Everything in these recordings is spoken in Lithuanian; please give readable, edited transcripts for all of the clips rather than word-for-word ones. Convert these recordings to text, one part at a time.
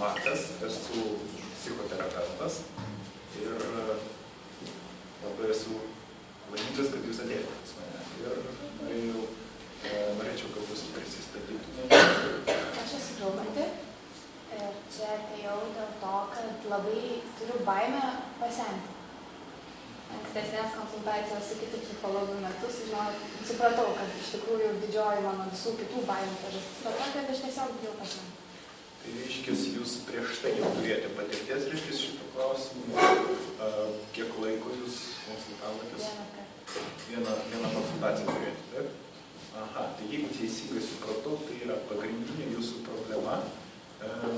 Matas, esu psichoterapeutas ir labai esu laimingas, kad jūs atėjote pas mane. Ir norėčiau, kad jūs prisistatytumėte. Aš esu Vilmantė ir čia atėjau dėl to, kad labai turiu baimę pasenti. Ankstesnės konsultacijos su kitų psichologų metu supratau, kad iš tikrųjų didžioji mano visų kitų baimių priežastis yra ta, kad aš tiesiog bijau pasenti. Tai reiškia, jūs prieš tai jau turėjote patirties, reiškia, šito klausimu. Kiek laiko jūs konsultavotės? Vieną konsultaciją turėjote, taip? Aha, tai jeigu teisingai supratau, tai yra pagrindinė jūsų problema,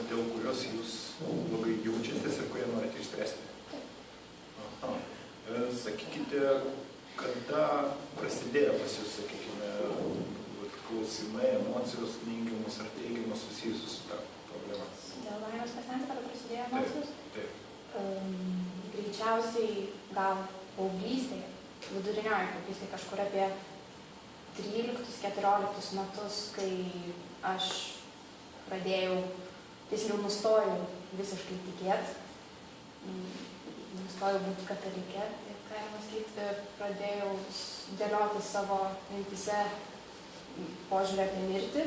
dėl kurios jūs blogai jaučiatės ir kurią norite išspręsti. Aha. Sakykite, kada prasidėjo pas jūs, sakykime, klausimai, emocijos neigiamus ar teigiamus susijusius su ta problema? Dėl baimės pasenti, kada prasidėjo emocijos? Taip. Greičiausiai gal paauglystėje, vidurinioji paauglystėje, kažkur apie 13-14 metus, kai aš pradėjau, tiesiog nustojau visiškai tikėti, nustojau būti katalikė, galima sakyti, pradėjau dėlioti savo mintyse požiūrį apie mirtį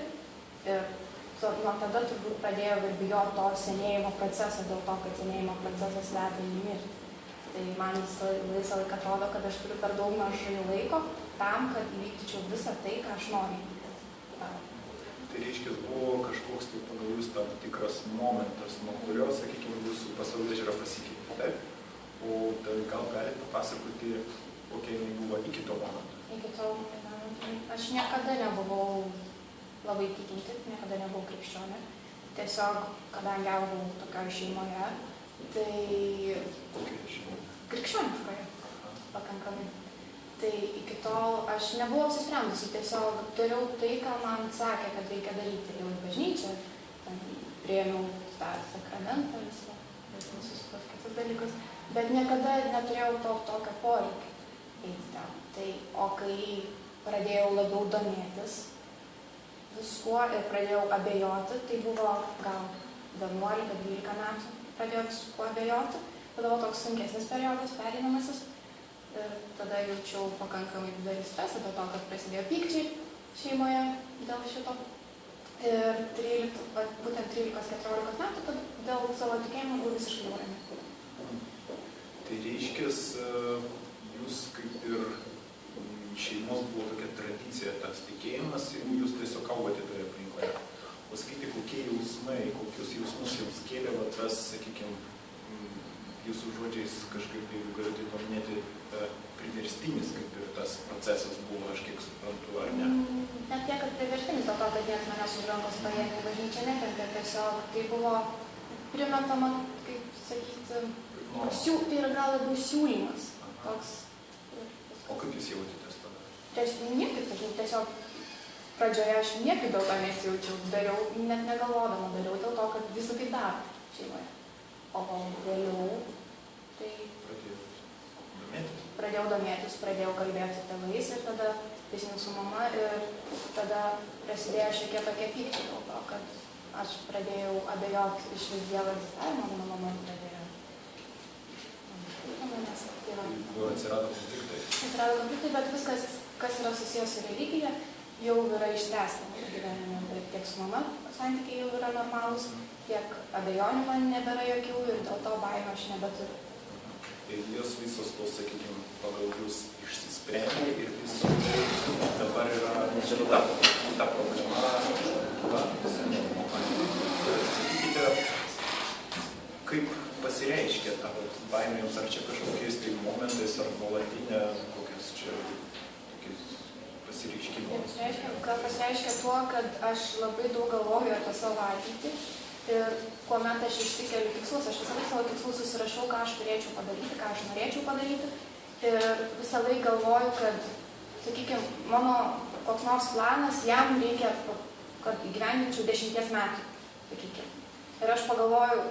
ir nuo tada turbūt pradėjau ir bijoti to senėjimo proceso, dėl to, kad senėjimo procesas veda į mirtį. Tai man visą laiką atrodo, kad aš turiu per daug mažai laiko tam, kad įvykdyčiau visą tai, ką aš noriu. Tai reiškia, buvo kažkoks tai pagal jūs tam tikras momentas, nuo kurio, sakykime, jūsų pasaulėžiūra pasikeitė, taip? O tai gal galite papasakoti, kokia jinai buvo iki to momento? Iki to momento aš niekada nebuvau labai tikinti, niekada nebuvau krikščionė. Tiesiog, kadangi augau tokioje šeimoje, tai... Kokioje šeimoje? Krikščioniškoje, pakankamai. Tai iki tol aš nebuvau apsisprendusi, tiesiog dariau tai, ką man sakė, kad reikia daryti. Jau į bažnyčią, priėmiau tą sakramentą visą, visus tos kitus dalykus, bet niekada neturėjau tokio poreikio eiti ten. Tai, o kai pradėjau labiau domėtis viskuo ir pradėjau abejoti, tai buvo gal 11-12 metų pradėjau viskuo abejoti, tada buvo toks sunkesnis periodas, pereinamasis. Ir tada jaučiau pakankamai didelį stresą dėl to, kad prasidėjo pykčiai šeimoje dėl šito. Ir būtent 13-14 metų dėl savo tikėjimo buvau visiškai nerami. Tai reiškia, jūs kaip ir šeimos buvo tokia tradicija, tas tikėjimas, ir jūs tiesiog augote toje aplinkoje. Pasakyti, kokie jausmai, kokius jausmus jums kėlė, va tas, sakykime, jūsų žodžiais kažkaip, jeigu galite paminėti, priverstinis, kaip ir tas procesas buvo, aš kiek suprantu, ar ne? Net tiek, kad priverstinis, dėl to, kad niekas manęs už rankos paėmė į bažnyčią netempė, tiesiog tai buvo primetama, kaip sakyti, tai yra gal labiau siūlymas. Toks. O kaip jūs jautėtės tada? Niekaip, tiesiog pradžioje aš niekaip dėl to nesijaučiau, dariau, net negalvodama, dariau dėl to, kad visi taip daro šeimoje. O vėliau, tai pradėjau domėtis, pradėjau kalbėti su tėvais ir tada tiesiog su mama ir tada prasidėjo šiek tiek tokie pykčiai dėl to, kad aš pradėjau abejoti iš vis Dievo egzistavimo, mano mama pradėjo. Atsirado konfliktai. Atsirado konfliktai, bet viskas, kas yra susijęs su religija, jau yra išspręsta mano gyvenime. Ir tiek su mama santykiai jau yra normalūs, tiek abejonių man nebėra jokių ir dėl to baimę aš nebeturiu. Ir jos visos tos, sakykime, pagal jūs išsisprendė ir viso tai dabar yra ta problema. Sakykite, kaip pasireiškia ta baimė jums, ar čia kažkokiais tai momentais, ar nuolatinė, kokios čia pasireiškimus? Pasireiškia tuo, kad aš labai daug galvoju apie savo ateitį. Ir kuomet aš išsikeliu tikslus, aš visą laiką savo tikslus susirašau, ką aš turėčiau padaryti, ką aš norėčiau padaryti. Ir visą laiką galvoju, kad, sakykime, mano koks nors planas, jam reikia, kad įgyvendinčiau 10 metų, sakykime. Ir aš pagalvoju,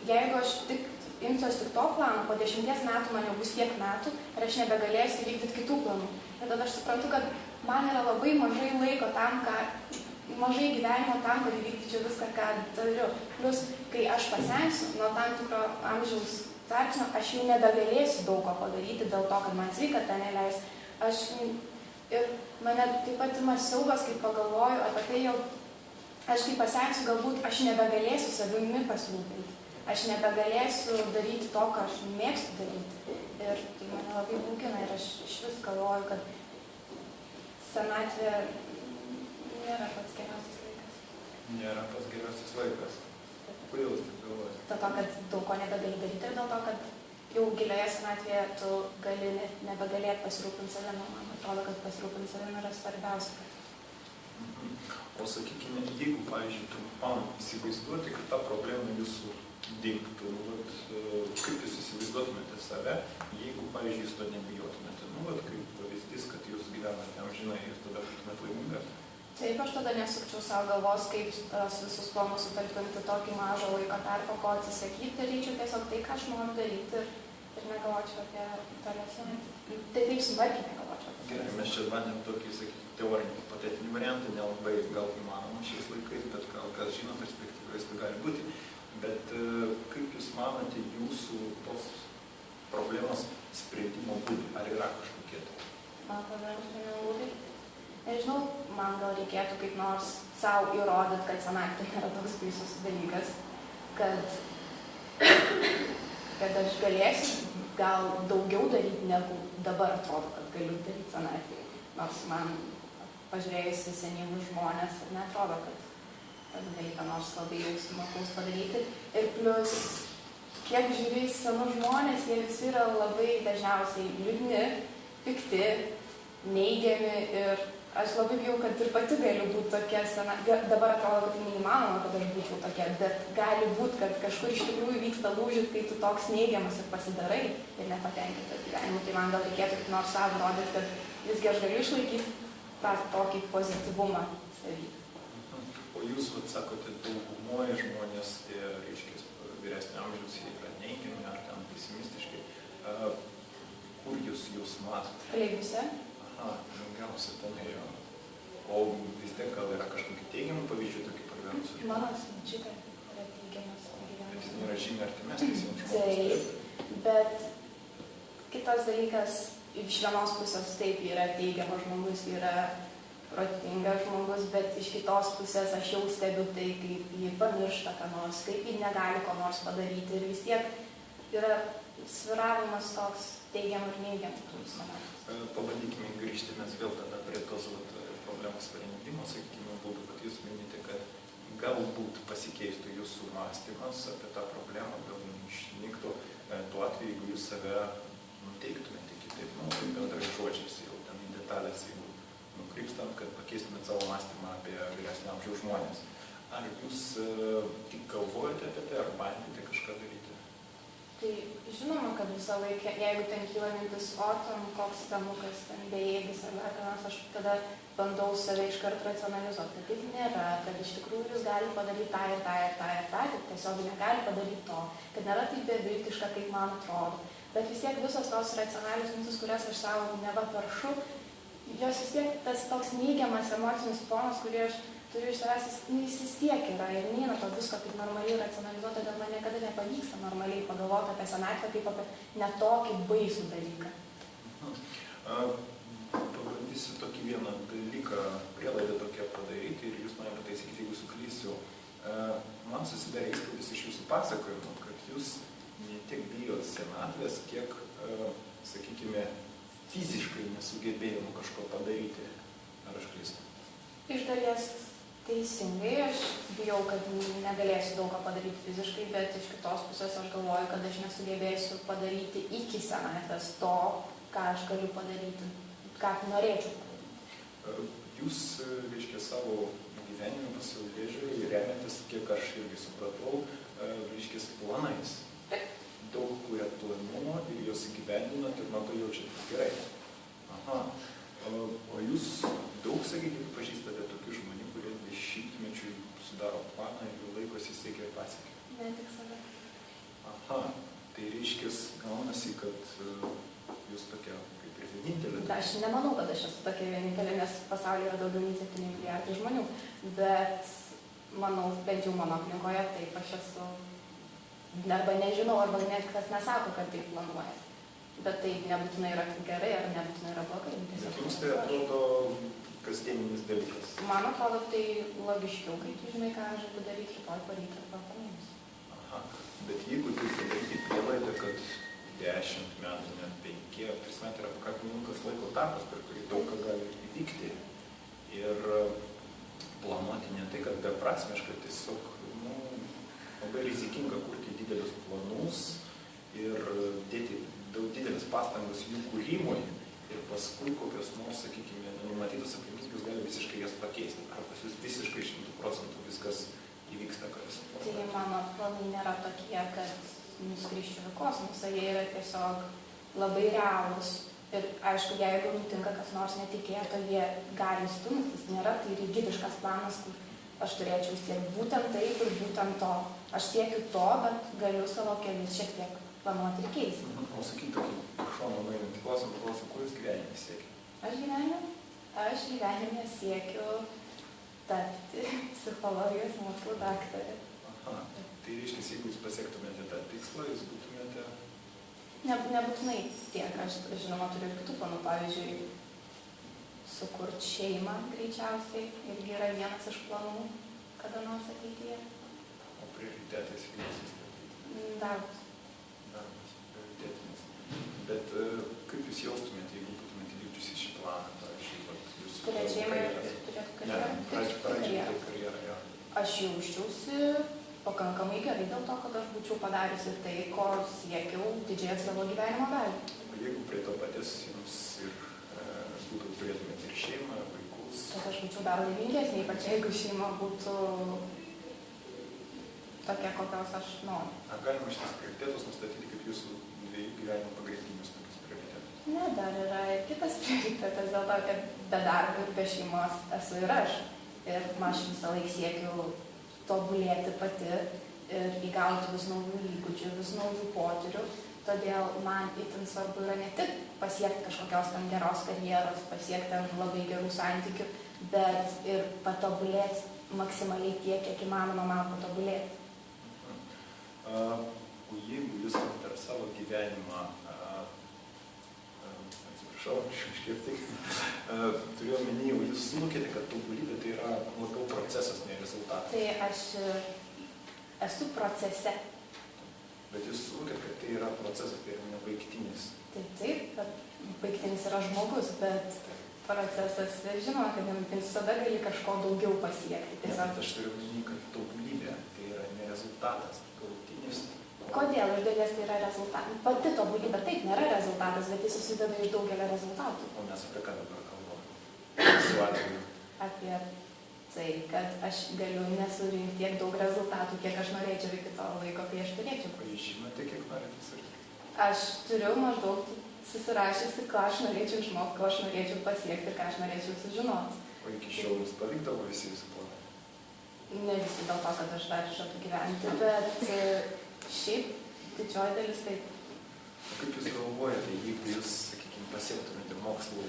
jeigu aš imsiuos tik to plano, po 10 metų man jau bus tiek metų ir aš nebegalėsiu vykdyti kitų planų. Ir tada aš suprantu, kad man yra labai mažai laiko tam, ką mažai gyvenimo tam, kad įvykdyčiau viską, ką turiu. Plus, kai aš pasensiu nuo tam tikro amžiaus tarpsnio, aš jau nebegalėsiu daug ko padaryti dėl to, kad man sveikata neleis. Ir mane taip pat ima siaubas, kai pagalvoju apie tai, jau aš kai pasensiu, galbūt aš nebegalėsiu savimi pasirūpinti. Aš nebegalėsiu daryti to, ką aš mėgstu daryti. Ir tai mane labai būkina ir aš iš vis galvoju, kad senatvė nėra pats geriausias laikas. Nėra pats geriausias laikas. Kodėl jūs taip galvojate? Dėl to, kad daug ko nebegali daryti ir dėl to, kad jau gilioje senatvėje tu gali nebegalėti pasirūpinti savimi. Man atrodo, kad pasirūpinti savimi yra svarbiausia. O sakykime, jeigu, pavyzdžiui, trumpam įsivaizduoti, kad ta problema jūsų dingtų, kaip jūs įsivaizduotumėte save, jeigu, pavyzdžiui, jūs to nebijotumėte, kaip pavyzdys, kad jūs gyvenate amžinai, jūs tada būtumėte laimingas? Taip, aš tada nesukčiau savo galvos, kaip visus planus sutalpinti tokį mažą laiko tarpą, ko atsisakyti, daryčiau tiesiog tai, ką aš noriu daryti ir negalvočiau apie tolesnį. Tai taip smarkiai negalvočiau. Gerai, mes čia bandėm tokį, sakyti, teorinį, hipotetinį variantą, nelabai gal įmanoma šiais laikais, bet gal kas žino perspektyvais, tai gali būti. Bet kaip jūs manote jūsų tos problemos sprendimo būdai? Ar yra kažkokie tai? Man problemos sprendimo būdai? Nežinau, man gal reikėtų kaip nors savo įrodyti, kad senatvė nėra toks baisus dalykas, kad aš galėsiu gal daugiau daryti, negu dabar atrodo, kad galiu daryti senatvėje. Nors man pažiūrėjus į senyvus žmonės, neatrodo, kad gali ką nors labai jau smagus padaryti. Ir plus, kiek žiūri į senus žmonės, jie visi yra labai dažniausiai liūdni, pikti, neigiami ir aš labai bijau, kad ir pati galiu būti tokia sena. Dabar atrodo, kad tai neįmanoma, kad aš būčiau tokia, bet gali būti, kad kažkur iš tikrųjų vyksta lūžis, kai tu toks neigiamas ir pasidarai ir nepatenkintas gyvenimu. Tai man gal reikėtų kaip nors savo rodyti, kad visgi aš galiu išlaikyti tą tokį pozityvumą savy. O jūs, sakote, daugumoje žmonės, tie, reiškia, vyresnio amžiaus, jie yra neigiami ar ten pesimistiškai. Kur jūs matote? Kalėjimuose. Aha, daugiausia tame jo. O vis tiek gal yra kažkokių teigiamų pavyzdžių, tokių pragyvenusių žmonių? Mano senčiukė yra teigiamas gyvenimas. Bet jis nėra žymiai artimesnis jums žmogus. Taip, bet kitas dalykas, iš vienos pusės taip yra teigiamas žmogus, yra protingas žmogus, bet iš kitos pusės aš jau stebiu tai, kaip jį pamiršta ką nors, kaip jį negali ko nors padaryti ir vis tiek yra sviravimas toks teigiamų ir neigiamų. Pabandykime grįžti mes vėl tada prie tos problemos sprendimo, sakykime, būtų, kad jūs minite, kad galbūt pasikeistų jūsų mąstymas apie tą problemą, gal išnyktų tuo atveju, jeigu jūs save nuteiktumėte kitaip, bendrai žodžiais, jau ten į detalės, jeigu nukrypstant, kad pakeistumėte savo mąstymą apie vyresnio amžiaus žmonės. Ar jūs tik galvojate apie tai, ar bandėte kažką daryti? Tai žinoma, kad visą laiką, jeigu ten kyla mintis, o ten koks senukas, ten bejėgis ar dar ką nors, aš tada bandau save iškart racionalizuoti. Taip nėra, kad iš tikrųjų jūs gali padaryti tą ir tą ir tą ir tą, tik tiesiog negali padaryti to, kad nėra taip beviltiška, kaip man atrodo. Bet vis tiek visos tos racionalios mintis, kurias aš savo nevaparšu, jos vis tiek tas toks neigiamas emocinis fonas, kurį aš turiu iš savęs, jis vis tiek yra ir nėra to visko kaip normaliai racionalizuota, bet man niekada nepavyksta normaliai pagalvoti apie senatvę kaip apie netokį baisų dalyką. Pabandysiu tokį vieną dalyką, prielaidą tokią padaryti ir jūs mane pataisykite, jeigu suklysiu. Man susidarė įspūdis iš jūsų pasakojimo, kad jūs ne tiek bijot senatvės, kiek, sakykime, fiziškai nesugebėjimo kažko padaryti. Ar aš klystu? Iš dalies teisingai, aš bijau, kad negalėsiu daug ką padaryti fiziškai, bet iš kitos pusės aš galvoju, kad aš nesugebėsiu padaryti iki senatvės to, ką aš galiu padaryti, ką norėčiau padaryti. Jūs, reiškia, savo gyvenimą pasaulėžiūrį remiantis, kiek aš irgi supratau, reiškia, planais. Daug kuriat planų ir juos įgyvendinat ir nuo to jaučiatės gerai. Aha. O jūs daug, sakykime, pažįstate tokių žmonių, kurie dešimtmečiui sudaro planą ir jų laikosi siekia ir pasiekia? Ne tik save. Aha, tai reiškia, gaunasi, kad jūs tokia kaip ir vienintelė. Aš nemanau, kad aš esu tokia vienintelė, nes pasaulyje yra daugiau nei 7 milijardai žmonių, bet manau, bent jau mano aplinkoje taip aš esu, arba nežinau, arba net kas nesako, kad taip planuoja. Bet tai nebūtinai yra gerai, ar nebūtinai yra blogai. Bet jums tai atrodo kasdieninis dalykas? Man atrodo, tai logiškiau, kai tu žinai, ką aš galiu daryti rytoj poryt arba po mėnesį. Aha, bet jeigu tai padaryti prielaidą, kad 10 metų, net 5 ar 3 metai yra pakankamai ilgas laiko tarpas, per kurį daug ką gali įvykti. Ir planuoti ne tai, kad beprasmiškai, tiesiog labai rizikinga kurti didelius planus ir dėti daug didelis pastangas jų kūrimui ir paskui kokios nors, sakykime, nenumatytos aplinkybės gali visiškai jas pakeisti. Ar pas jūs visiškai 100% viskas įvyksta, ką jūs planuojate? Tai mano planai nėra tokie, kad nuskrisčiau į kosmosą, jie yra tiesiog labai realūs. Ir aišku, jeigu nutinka kas nors netikėto, jie gali stumtis. Nėra tai rigidiškas planas, kur aš turėčiau siekti būtent taip ir būtent to. Aš siekiu to, bet galiu savo kelius šiek tiek planuoti ir keisti. O sakyk tokį šoną nueinantį klausimą, ko jūs gyvenime siekia? Aš gyvenime siekiu tapti psichologijos mokslų daktarė. Aha, tai reiškia, jeigu jūs pasiektumėte tą tikslą, jūs būtumėte... Nebūtinai tiek, aš žinoma turiu ir kitų planų, pavyzdžiui, sukurti šeimą greičiausiai, irgi yra vienas iš planų, kada nors ateityje. O prioritetais jūs įstatyti? Darbas. Darbas, prioritetinis. Bet kaip jūs jaustumėte, jeigu būtumėte įvykdžiusi šį planą, pavyzdžiui, jūsų... Turėti šeimą ir turėti karjerą? Ne, pradžiai karjerą, jo. Aš jaučiausi pakankamai gerai dėl to, kad aš būčiau padariusi tai, ko siekiau didžiąją savo gyvenimo dalį. Jeigu prie to paties jums ir turėtumėte ir šeimą, vaikus... Kad aš būčiau dar laimingesnė, ypač jeigu šeima būtų tokia, kokios aš noriu. Ar galima šitas prioritetus nustatyti kaip jūsų dviejų gyvenimo pagrindinius tokius prioritetus? Ne, dar yra ir kitas prioritetas dėl to, kad be darbo ir be šeimos esu ir aš. Ir aš visą laiką siekiu tobulėti pati ir įgauti vis naujų įgūdžių, vis naujų potyrių. Todėl man itin svarbu yra ne tik pasiekti kažkokios tam geros karjeros, pasiekti tam labai gerų santykių, bet ir patobulėti maksimaliai tiek, kiek įmanoma man patobulėti. O jeigu jūs per savo gyvenimą, atsiprašau, šiek tiek, turiu omeny, jūs suvokėte, kad tobulybė tai yra labiau procesas, ne rezultatas. Tai aš esu procese. Bet jūs suvokėte, kad tai yra procesas, tai yra nebaigtinis. Taip, kad baigtinis yra žmogus, bet procesas, žinoma, kad visada gali kažko daugiau pasiekti. Tiesiog aš turiu omeny, kad tobulybė tai yra ne rezultatas, galutinis. Kodėl iš dalies tai yra rezultatas? Pati tobulybė taip nėra rezultatas, bet jis susideda iš daugelio rezultatų. O mes apie ką dabar kalbame? Su atveju. Apie tai, kad aš galiu nesurinkti tiek daug rezultatų, kiek aš norėčiau iki to laiko, kai aš turėčiau. O jūs žinote, kiek norite surinkti? Aš turiu maždaug susirašysi, ką aš norėčiau išmokti, ko aš norėčiau pasiekti ir ką aš norėčiau sužinoti. O iki šiol jums pavykdavo visi jūsų planai? Ne visi dėl to, kad aš dar žadu gyventi, bet šiaip didžioji dalis taip. O kaip jūs galvojate, jeigu jūs, sakykime, pasiektumėte mokslų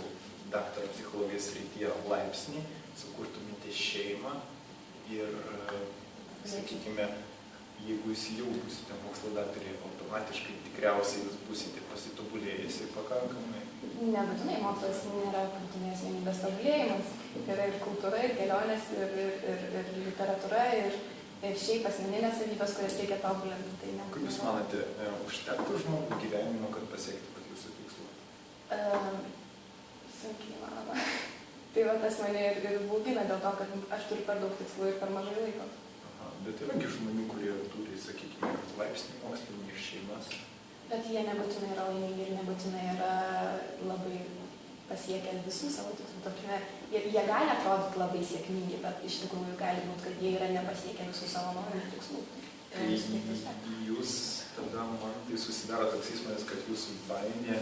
daktaro psichologijos srityje laipsnį, sukurtumėte šeimą ir, sakykime, jeigu jūs jau būsite mokslo daktarė, automatiškai tikriausiai jūs būsite pasitobulėjusi pakankamai? Nebūtinai mokslas nėra būtinai asmenybės tobulėjimas. Yra ir kultūra, ir kelionės, ir literatūra, ir šiaip asmeninės savybės, kurias reikia tobulinti. Tai kaip jūs manote, užtektų žmogų gyvenimo, kad pasiekti pat jūsų tikslų? Sunkiai manoma. Tai va tas mane ir baugina dėl to, kad aš turiu per daug tikslų ir per mažai laiko. Aha, bet yra žmonių, kurie turi, sakykime, laipsnį mokslinį iš šeimas. Bet jie nebūtinai yra laimingi ir nebūtinai yra labai pasiekę visų savo tikslų. Jie gali atrodyti labai sėkmingi, bet iš tikrųjų gali būti, kad jie yra nepasiekę visų savo norimų tikslų. Tai jūs tada man tai susidaro toks įspūdis, kad jūsų baimė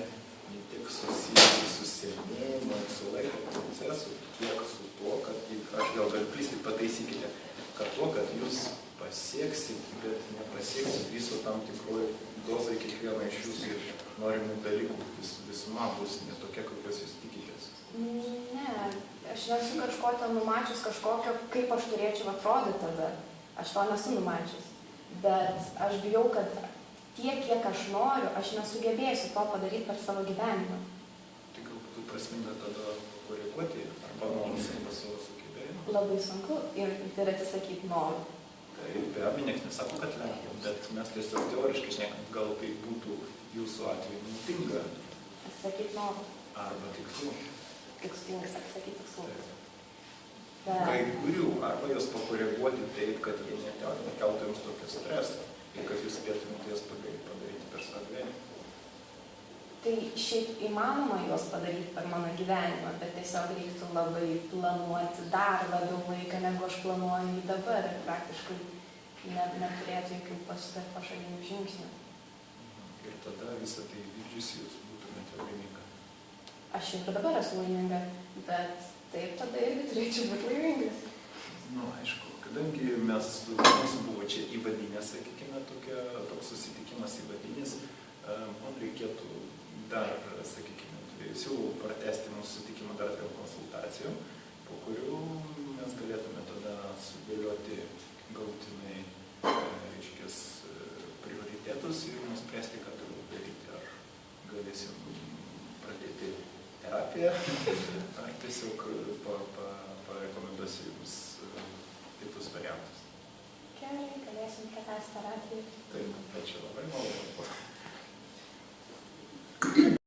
ne tik susijusi su senėjimu, su laiko procesu, tiek su to, kad aš gal galiu klysti, pataisykite, kad to, kad jūs pasieksit, bet nepasieksit viso tam tikroji dozai kiekvieną iš jūsų ir norimų dalykų visuma bus ne tokia, kokios jūs tikitės? Ne, aš nesu kažko ten numačius kažkokio, kaip aš turėčiau atrodyti tada. Aš to nesu numačius. Bet aš bijau, kad tiek, kiek aš noriu, aš nesugebėsiu to padaryti per savo gyvenimą. Tai gal būtų prasminga tada koreguoti arba norus arba savo sugebėjimą? Labai sunku ir atsisakyti norų. Tai be abejo, niekas nesako, kad lengva, bet mes tiesiog teoriškai šnekant, gal tai būtų jūsų atveju naudinga. Atsisakyti norų. Arba tikslų. Tikslų, atsisakyti tikslų. Kai kurių, arba jos pakoreguoti taip, kad jie nekeltų jums tokio streso ir kad jūs spėtumėte jas padaryti per savo gyvenimą. Tai šiaip įmanoma juos padaryti per mano gyvenimą, bet tiesiog reiktų labai planuoti dar labiau laiką, negu aš planuoju jį dabar ir praktiškai neturėtų jokių pašalinių žingsnių. Ir tada visą tai vykdžiusi jūs būtumėte laiminga. Aš ir dabar esu laiminga, bet taip tada irgi turėčiau būti laimingas. Aišku, kadangi mūsų buvo čia įvadinė, sakykime, toks susitikimas įvadinis, man reikėtų dar, sakykime, siūlau pratesti mūsų susitikimą dar dėl konsultacijų, po kurių mes galėtume tada sudėlioti galutinai, reiškia, prioritetus ir nuspręsti, ką turiu daryti, ar galėsim pradėti terapiją, ar tiesiog parekomenduosiu jums kitus variantus. Gerai, galėsim pratęsti terapiją. Taip, ačiū labai.